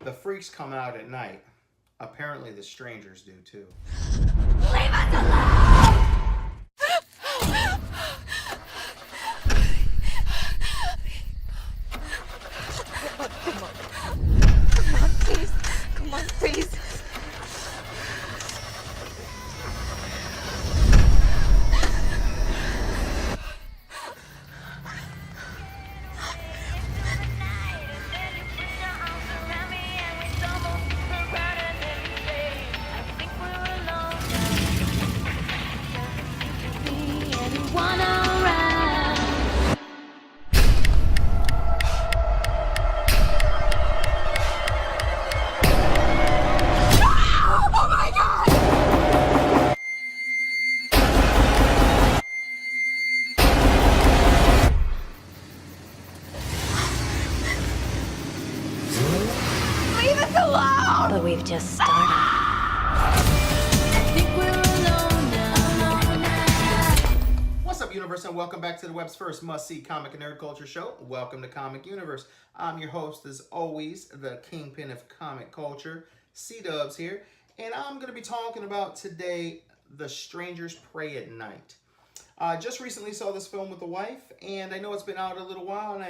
The freaks come out at night. Apparently the strangers do too. Leave us alone! Come on, please. Come on, please. But we've just started. What's up, Universe, and welcome back to the web's first must-see comic and nerd culture show. Welcome to Comic Universe. I'm your host, as always, the kingpin of comic culture, C-Dubs here, and I'm going to be talking about today The Strangers Prey at Night. Just recently saw this film with the wife, and I know it's been out a little while, and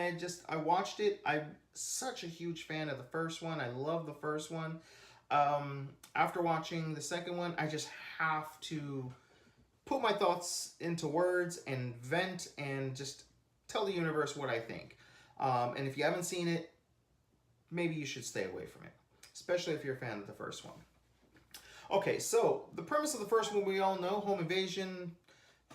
I watched it. I'm such a huge fan of the first one. I love the first one. After watching the second one, I just have to put my thoughts into words and vent and just tell the universe what I think. And if you haven't seen it, maybe you should stay away from it, especially if you're a fan of the first one. Okay, so the premise of the first one we all know: home invasion,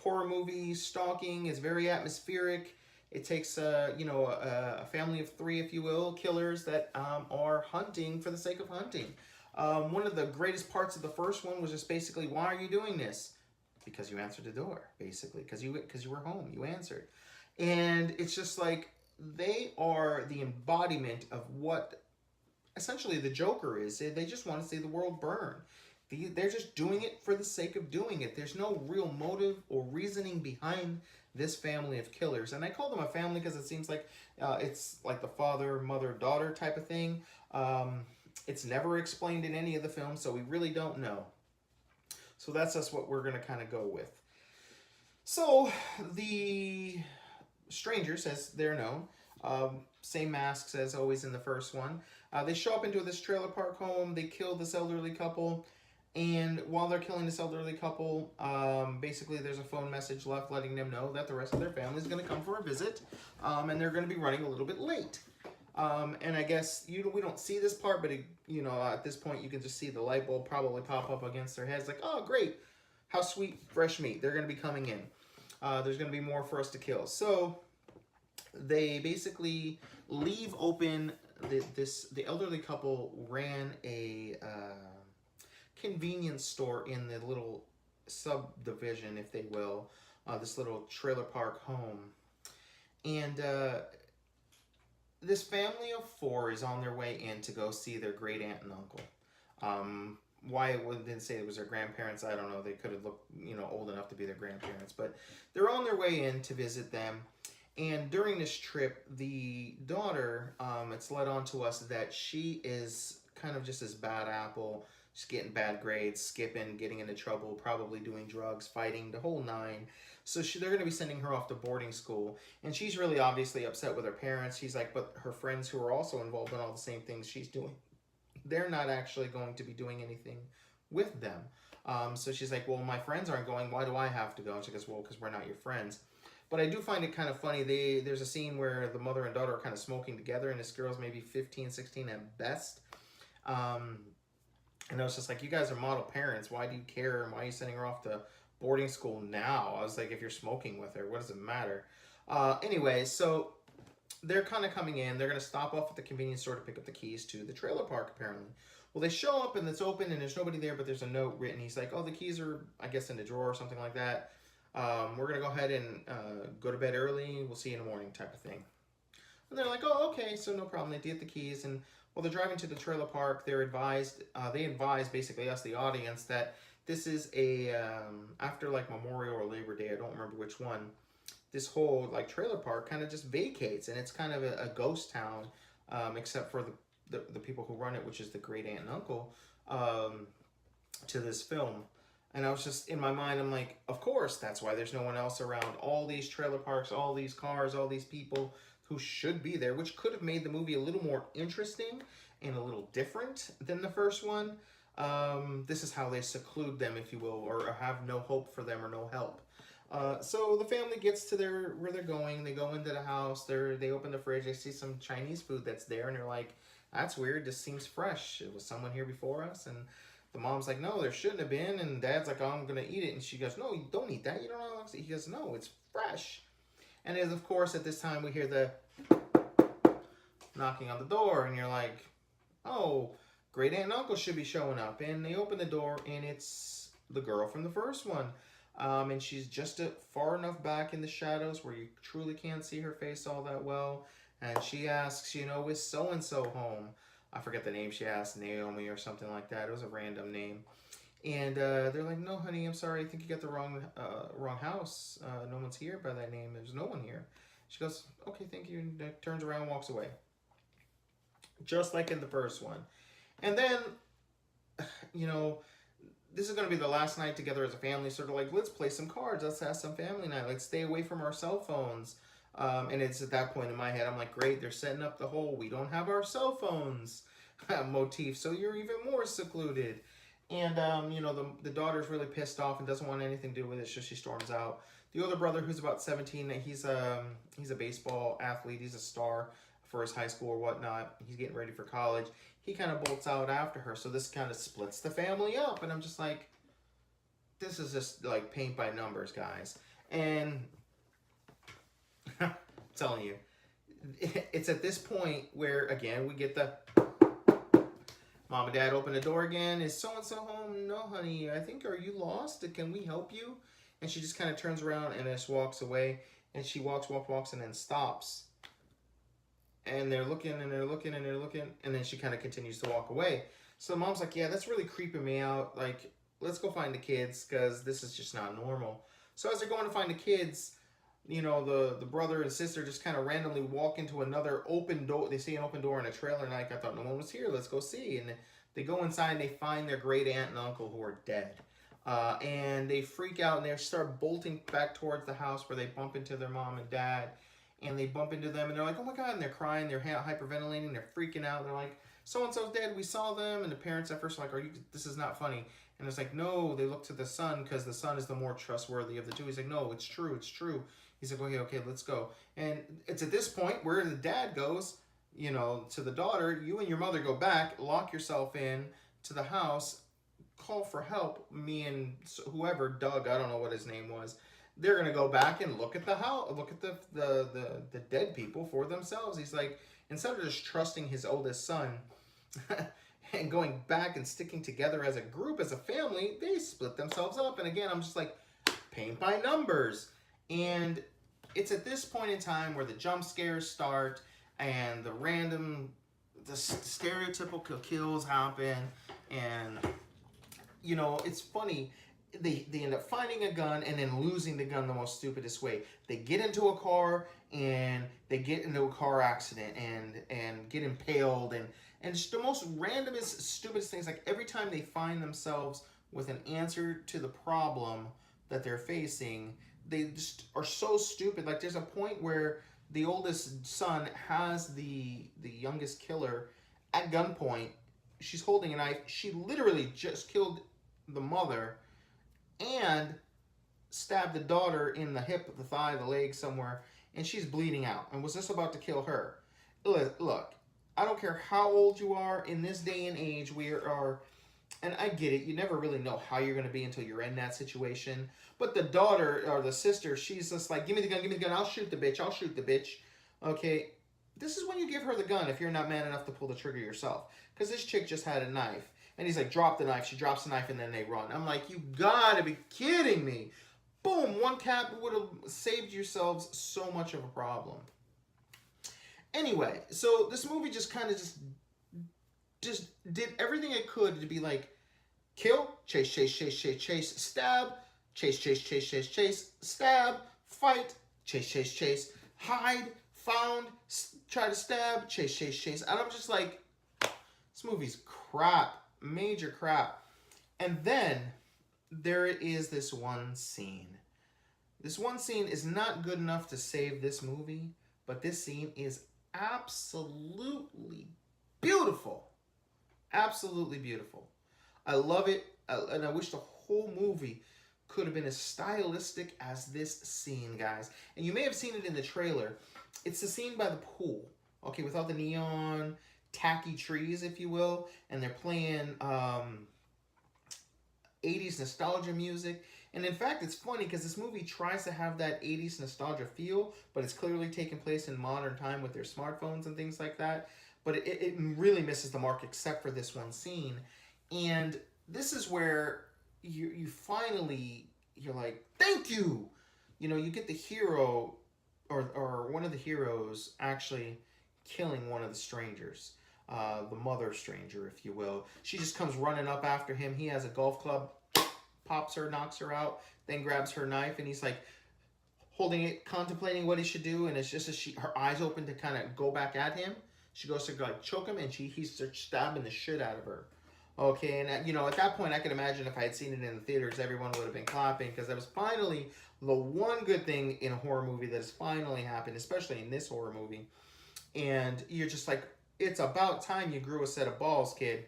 horror movie, stalking. Is very atmospheric. It takes a family of three, if you will, killers that are hunting for the sake of hunting. One of the greatest parts of the first one was just basically, why are you doing this? Because you answered the door, basically, because you were home, you answered. And it's just like, they are the embodiment of what essentially the Joker is. They just want to see the world burn. They're just doing it for the sake of doing it. There's no real motive or reasoning behind this family of killers. And I call them a family because it seems like it's like the father, mother, daughter type of thing. It's never explained in any of the films, so we really don't know. So that's just what we're going to kind of go with. So the strangers, as they're known, same masks as always in the first one. They show up into this trailer park home. They kill this elderly couple. And while they're killing this elderly couple, basically there's a phone message left letting them know that the rest of their family is going to come for a visit. And they're going to be running a little bit late. And I guess we don't see this part, but at this point you can just see the light bulb probably pop up against their heads, like, oh great, how sweet, fresh meat, they're going to be coming in. There's going to be more for us to kill. So they basically leave open. The elderly couple ran a convenience store in the little subdivision, if they will, this little trailer park home. And this family of four is on their way in to go see their great aunt and uncle. Why it didn't say it was their grandparents, I don't know. They could have looked, old enough to be their grandparents. But they're on their way in to visit them. And during this trip, the daughter, it's led on to us that she is kind of just this bad apple. Just getting bad grades, skipping, getting into trouble, probably doing drugs, fighting, the whole nine. So they're going to be sending her off to boarding school. And she's really obviously upset with her parents. She's like, but her friends who are also involved in all the same things she's doing, they're not actually going to be doing anything with them. So she's like, well, my friends aren't going. Why do I have to go? And she goes, well, because we're not your friends. But I do find it kind of funny. There's a scene where the mother and daughter are kind of smoking together, and this girl's maybe 15, 16 at best. And I was just like, you guys are model parents. Why do you care? And why are you sending her off to boarding school now? I was like, if you're smoking with her, what does it matter? Anyway, so they're kind of coming in. They're going to stop off at the convenience store to pick up the keys to the trailer park, apparently. Well, they show up, and it's open, and there's nobody there, but there's a note written. He's like, oh, the keys are, I guess, in the drawer or something like that. We're going to go ahead and go to bed early. We'll see you in the morning type of thing. And they're like, oh, okay, so no problem. They get the keys, and while they're driving to the trailer park, they advise basically us, the audience, that this is a, after like Memorial or Labor Day, I don't remember which one, this whole like trailer park kind of just vacates, and it's kind of a ghost town, except for the people who run it, which is the great aunt and uncle, to this film. And I was just, in my mind, I'm like, of course, that's why there's no one else around. All these trailer parks, all these cars, all these people who should be there, which could have made the movie a little more interesting and a little different than the first one. This is how they seclude them, if you will, or have no hope for them or no help. So the family gets to where they're going. They go into the house. They open the fridge. They see some Chinese food that's there, and they're like, that's weird. This seems fresh. It was someone here before us. And the mom's like, no, there shouldn't have been. And dad's like, oh, I'm going to eat it. And she goes, no, you don't eat that. You don't know. He goes, no, it's fresh. And then, of course, at this time, we hear the knocking on the door. And you're like, oh, great aunt and uncle should be showing up. And they open the door, and it's the girl from the first one. And she's just far enough back in the shadows where you truly can't see her face all that well. And she asks, is so-and-so home? I forget the name she asked, Naomi or something like that. It was a random name. And they're like, no, honey, I'm sorry. I think you got the wrong house. No one's here by that name. There's no one here. She goes, okay, thank you. And turns around and walks away. Just like in the first one. And then, this is going to be the last night together as a family. Sort of like, let's play some cards. Let's have some family night. Let's stay away from our cell phones. And it's at that point in my head, I'm like, great, they're setting up the whole we don't have our cell phones motif, so you're even more secluded. And, the daughter's really pissed off and doesn't want anything to do with it, so she storms out. The older brother, who's about 17, he's a baseball athlete. He's a star for his high school or whatnot. He's getting ready for college. He kind of bolts out after her, so this kind of splits the family up. And I'm just like, this is just like paint by numbers, guys. And I'm telling you, it's at this point where, again, we get the mom and dad open the door again. Is so-and-so home? No, honey. I think, are you lost? Can we help you? And she just kind of turns around and just walks away. And she walks, and then stops. And they're looking, and they're looking, and they're looking. And then she kind of continues to walk away. So the mom's like, yeah, that's really creeping me out. Like, let's go find the kids, because this is just not normal. So as they're going to find the kids, the brother and sister just kind of randomly walk into another open door. They see an open door in a trailer, and I thought no one was here. Let's go see. And they go inside, and they find their great aunt and uncle who are dead. And they freak out, and they start bolting back towards the house where they bump into their mom and dad. And they bump into them, and they're like, oh my God, and they're crying, they're hyperventilating, they're freaking out. They're like, so-and-so's dead, we saw them. And the parents at first are like, this is not funny. And it's like, no, they look to the son, because the son is the more trustworthy of the two. He's like, no, it's true, it's true. He's like, okay, let's go. And it's at this point where the dad goes, to the daughter, you and your mother go back, lock yourself in to the house, call for help. Me and whoever, Doug, I don't know what his name was, they're going to go back and look at the house, look at the dead people for themselves. He's like, instead of just trusting his oldest son and going back and sticking together as a group, as a family, they split themselves up. And again, I'm just like, paint by numbers. And it's at this point in time where the jump scares start and the stereotypical kills happen. And, it's funny. They end up finding a gun and then losing the gun the most stupidest way. They get into a car and they get into a car accident and get impaled and just the most randomest, stupidest things. Like every time they find themselves with an answer to the problem that they're facing, they just are so stupid. Like there's a point where the oldest son has the youngest killer at gunpoint. She's holding a knife. She literally just killed the mother and stabbed the daughter in the hip, the thigh, the leg, somewhere, and she's bleeding out and was just about to kill her. Look, I don't care how old you are in this day and age, we are, and I get it, you never really know how you're going to be until you're in that situation, but the daughter, or the sister, she's just like, give me the gun, I'll shoot the bitch, okay? This is when you give her the gun if you're not man enough to pull the trigger yourself, because this chick just had a knife. And he's like, drop the knife. She drops the knife, and then they run. I'm like, you gotta be kidding me. Boom, one cap would have saved yourselves so much of a problem. Anyway, so this movie just kind of just did everything it could to be like, kill, chase, stab, chase, stab, fight, chase, hide, found, try to stab, chase. And I'm just like, This movie's crap, major crap. And then there is this one scene. This one scene is not good enough to save this movie, but this scene is absolutely beautiful. Absolutely beautiful. I love it, and I wish the whole movie could have been as stylistic as this scene, guys. And you may have seen it in the trailer. It's the scene by the pool, okay, with all the neon, tacky trees, if you will, and they're playing 80s nostalgia music. And in fact, it's funny because this movie tries to have that 80s nostalgia feel, but it's clearly taking place in modern time with their smartphones and things like that. But it really misses the mark except for this one scene. And this is where you finally, you're like, thank you! You know, you get the hero, or one of the heroes actually killing one of the strangers. The mother stranger, if you will. She just comes running up after him. He has a golf club, pops her, knocks her out, then grabs her knife, and he's like holding it, contemplating what he should do. And it's just as her eyes open to kind of go back at him, she goes to like choke him, and he's stabbing the shit out of her. Okay, and you know, at that point, I can imagine if I had seen it in the theaters, everyone would have been clapping, because that was finally the one good thing in a horror movie that has finally happened, especially in this horror movie. And you're just like, it's about time you grew a set of balls, kid.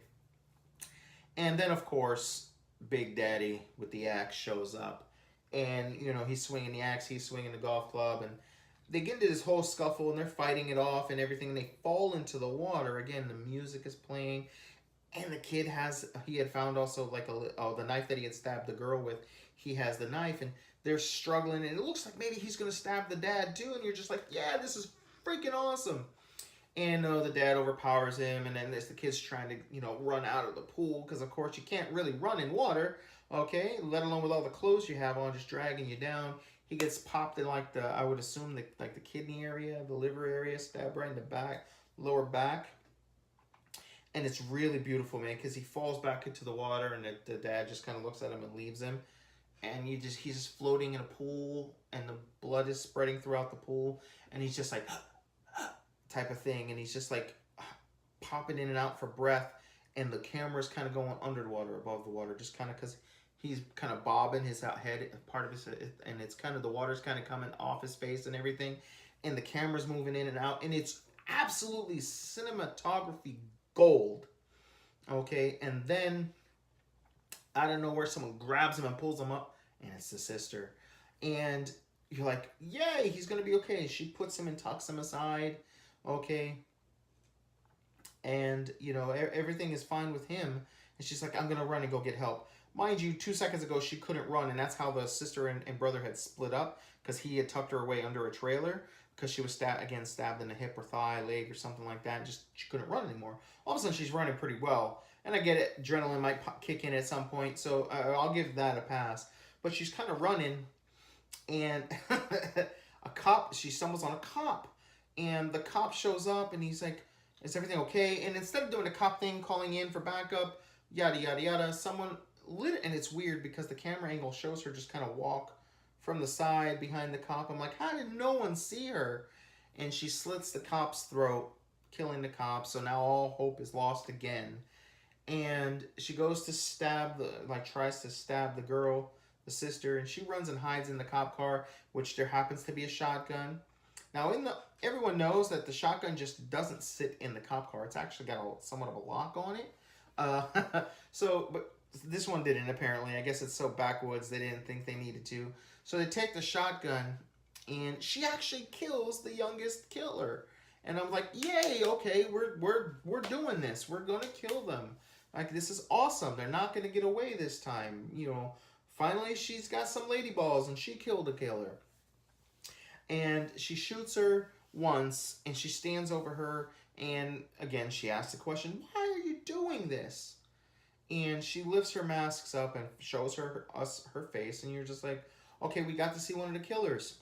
And then, of course, Big Daddy with the axe shows up. And, you know, he's swinging the axe, he's swinging the golf club, and they get into this whole scuffle, and they're fighting it off and everything, and they fall into the water. Again, the music is playing, and the kid he had found also like the knife that he had stabbed the girl with. He has the knife, and they're struggling, and it looks like maybe he's going to stab the dad too, and you're just like, yeah, this is freaking awesome. And the dad overpowers him, and then there's the kid's trying to, you know, run out of the pool, because of course you can't really run in water, okay, let alone with all the clothes you have on just dragging you down. He gets popped in like I would assume the kidney area, the liver area, stabbed right in the back, lower back. And it's really beautiful, man, because he falls back into the water, and the dad just kind of looks at him and leaves him. And he's just floating in a pool, and the blood is spreading throughout the pool, and he's just like type of thing, and he's just like popping in and out for breath, and the camera's kind of going under the water, above the water, just kind of because he's kind of bobbing his head, part of his, and it's kind of, the water's kind of coming off his face and everything, and the camera's moving in and out, and it's absolutely cinematography gold. Okay, and then out of nowhere, someone grabs him and pulls him up, and it's the sister. And you're like, yay, he's gonna be okay. She puts him and tucks him aside. Okay, and you know, everything is fine with him, and she's like, I'm gonna run and go get help. Mind you, 2 seconds ago she couldn't run, and that's how the sister and brother had split up, because he had tucked her away under a trailer, because she was stabbed in the hip or thigh, leg, or something like that, and just she couldn't run anymore. All of a sudden she's running pretty well, and I get it, adrenaline might kick in at some point, so I'll give that a pass. But she's kind of running, and she stumbles on a cop. And the cop shows up, and he's like, is everything okay? And instead of doing the cop thing, calling in for backup, yada, yada, yada, someone lit it. And it's weird because the camera angle shows her just kind of walk from the side behind the cop. I'm like, how did no one see her? And she slits the cop's throat, killing the cop. So now all hope is lost again. And she goes to tries to stab the girl, the sister, and she runs and hides in the cop car, which there happens to be a shotgun. Now, everyone knows that the shotgun just doesn't sit in the cop car. It's actually got somewhat of a lock on it. But this one didn't, apparently. I guess it's so backwoods they didn't think they needed to. So they take the shotgun, and she actually kills the youngest killer. And I'm like, yay, okay, we're doing this. We're going to kill them. Like, this is awesome. They're not going to get away this time. You know, finally she's got some lady balls, and she killed a killer. And she shoots her once, and she stands over her, and again, she asks the question, why are you doing this? And she lifts her masks up and shows us her face, and you're just like, okay, we got to see one of the killers.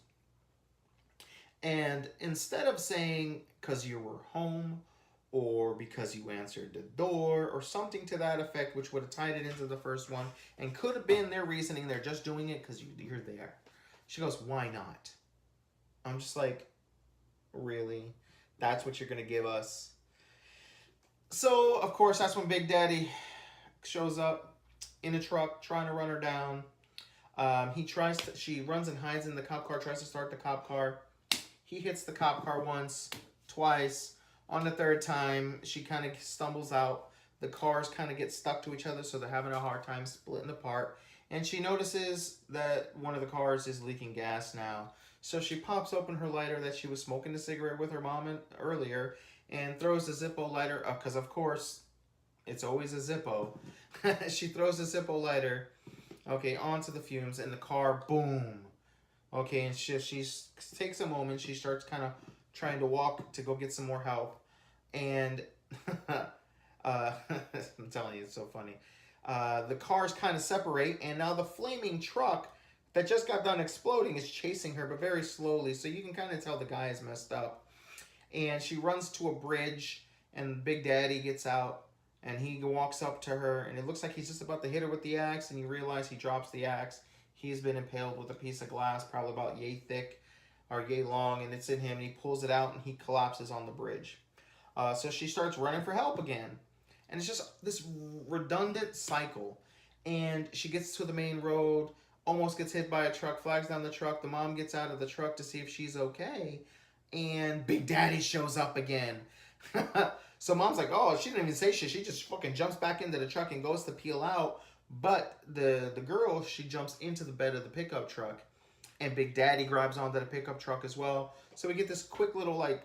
And instead of saying, because you were home, or because you answered the door, or something to that effect, which would have tied it into the first one, and could have been their reasoning, they're just doing it because you're there. She goes, why not? I'm just like, really? That's what you're going to give us? So, of course, that's when Big Daddy shows up in a truck trying to run her down. She runs and hides in the cop car, tries to start the cop car. He hits the cop car once, twice. On the third time, she kind of stumbles out. The cars kind of get stuck to each other, so they're having a hard time splitting apart. And she notices that one of the cars is leaking gas now. So she pops open her lighter that she was smoking a cigarette with her mom earlier and throws the Zippo lighter up, because of course, it's always a Zippo. She throws the Zippo lighter, okay, onto the fumes, and the car, boom. Okay, and she takes a moment. She starts kind of trying to walk to go get some more help. And I'm telling you, it's so funny. The cars kind of separate, and now the flaming truck that just got done exploding is chasing her, but very slowly. So you can kind of tell the guy is messed up. And she runs to a bridge, and Big Daddy gets out, and he walks up to her, and it looks like he's just about to hit her with the axe, and you realize he drops the axe. He's been impaled with a piece of glass, probably about yay thick or yay long, and it's in him, and he pulls it out, and he collapses on the bridge. So she starts running for help again. And it's just this redundant cycle. And she gets to the main road, almost gets hit by a truck, flags down the truck. The mom gets out of the truck to see if she's okay. And Big Daddy shows up again. So mom's like, oh, she didn't even say shit. She just fucking jumps back into the truck and goes to peel out. But the girl, she jumps into the bed of the pickup truck. And Big Daddy grabs onto the pickup truck as well. So we get this quick little, like,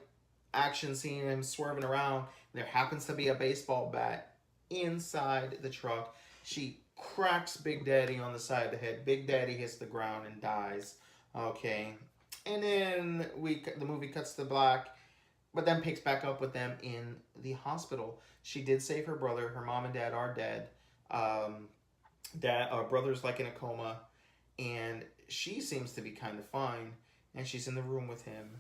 action scene of him swerving around. There happens to be a baseball bat inside the truck. She cracks Big Daddy on the side of the head. Big Daddy hits the ground and dies. Okay. And then the movie cuts to black, but then picks back up with them in the hospital. She did save her brother. Her mom and dad are dead. Brother's like in a coma, and she seems to be kind of fine, and she's in the room with him.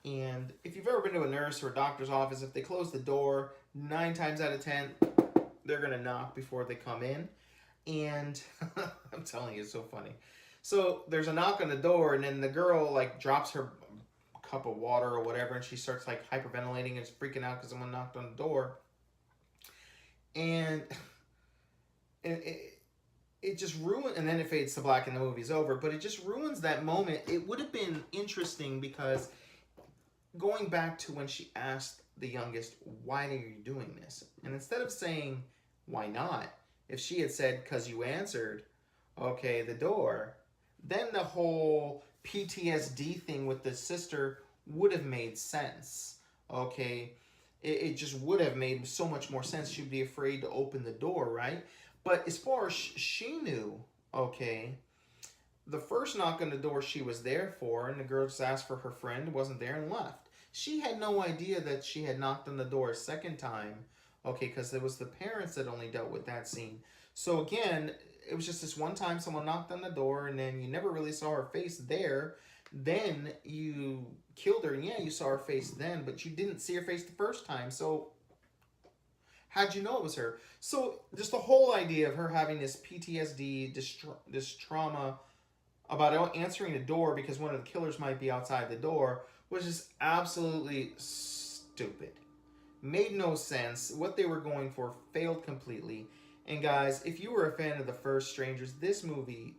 And if you've ever been to a nurse or a doctor's office, if they close the door, 9 times out of 10, they're going to knock before they come in. And I'm telling you, it's so funny. So there's a knock on the door, and then the girl, like, drops her cup of water or whatever, and she starts, like, hyperventilating and freaking out because someone knocked on the door. And it just ruins, and then it fades to black and the movie's over, but it just ruins that moment. It would have been interesting because going back to when she asked the youngest, why are you doing this? And instead of saying, why not? If she had said, because you answered, okay, the door, then the whole PTSD thing with the sister would have made sense. Okay, it just would have made so much more sense. She'd be afraid to open the door, right? But as far as she knew, okay, the first knock on the door she was there for, and the girl just asked for her friend, wasn't there, and left. She had no idea that she had knocked on the door a second time, okay, because it was the parents that only dealt with that scene. So again, it was just this one time someone knocked on the door, and then you never really saw her face there. Then you killed her, and yeah, you saw her face then, but you didn't see her face the first time. So how'd you know it was her? So just the whole idea of her having this PTSD, this trauma about answering the door because one of the killers might be outside the door was just absolutely stupid. Made no sense. What they were going for failed completely. And guys, if you were a fan of the first Strangers, this movie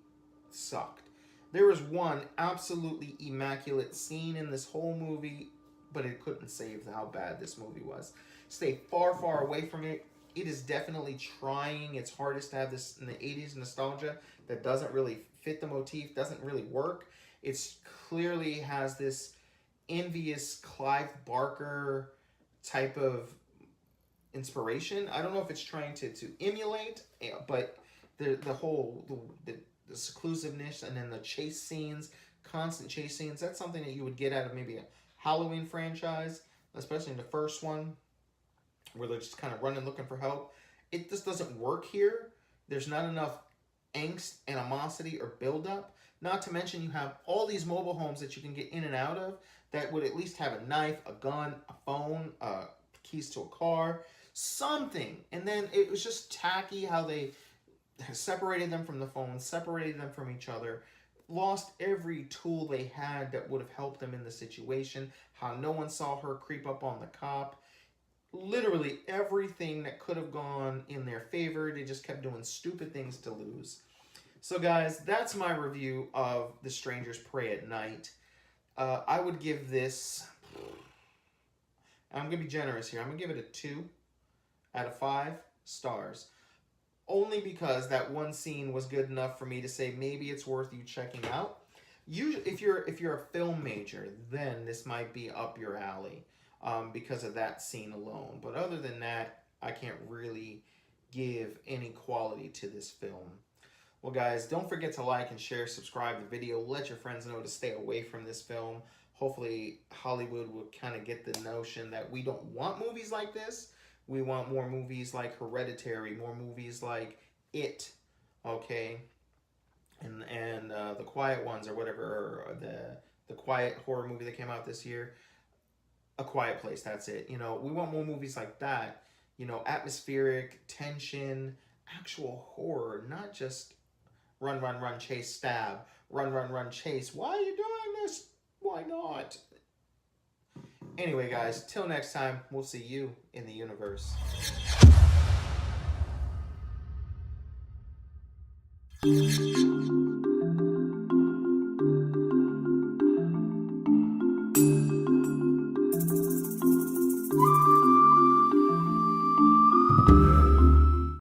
sucked. There was one absolutely immaculate scene in this whole movie, but it couldn't save how bad this movie was. Stay far, far away from it. It is definitely trying its hardest to have this in the 80s nostalgia that doesn't really fit the motif, doesn't really work. It's clearly has this envious Clive Barker type of inspiration. I don't know if it's trying to emulate, but the whole the seclusiveness and then the chase scenes, constant chase scenes, that's something that you would get out of maybe a Halloween franchise, especially in the first one, where they're just kind of running looking for help. It just doesn't work here. There's not enough angst, animosity, or buildup. Not to mention you have all these mobile homes that you can get in and out of that would at least have a knife, a gun, a phone, keys to a car, something. And then it was just tacky how they separated them from the phone, separated them from each other, lost every tool they had that would have helped them in the situation, how no one saw her creep up on the cop. literally everything that could have gone in their favor. They just kept doing stupid things to lose. So guys, that's my review of The Strangers Prey at Night. I would give this, I'm going to be generous here, I'm going to give it a 2 out of 5 stars. Only because that one scene was good enough for me to say maybe it's worth you checking out. If you're a film major, then this might be up your alley because of that scene alone. But other than that, I can't really give any quality to this film. Well, guys, don't forget to like and share, subscribe the video. Let your friends know to stay away from this film. Hopefully, Hollywood will kind of get the notion that we don't want movies like this. We want more movies like Hereditary, more movies like It, okay? And The Quiet Ones or whatever, or the quiet horror movie that came out this year. A Quiet Place, that's it. You know, we want more movies like that. You know, atmospheric, tension, actual horror, not just run, run, run, chase, stab. Run, run, run, chase. Why are you doing this? Why not? Anyway, guys, till next time, we'll see you in the universe.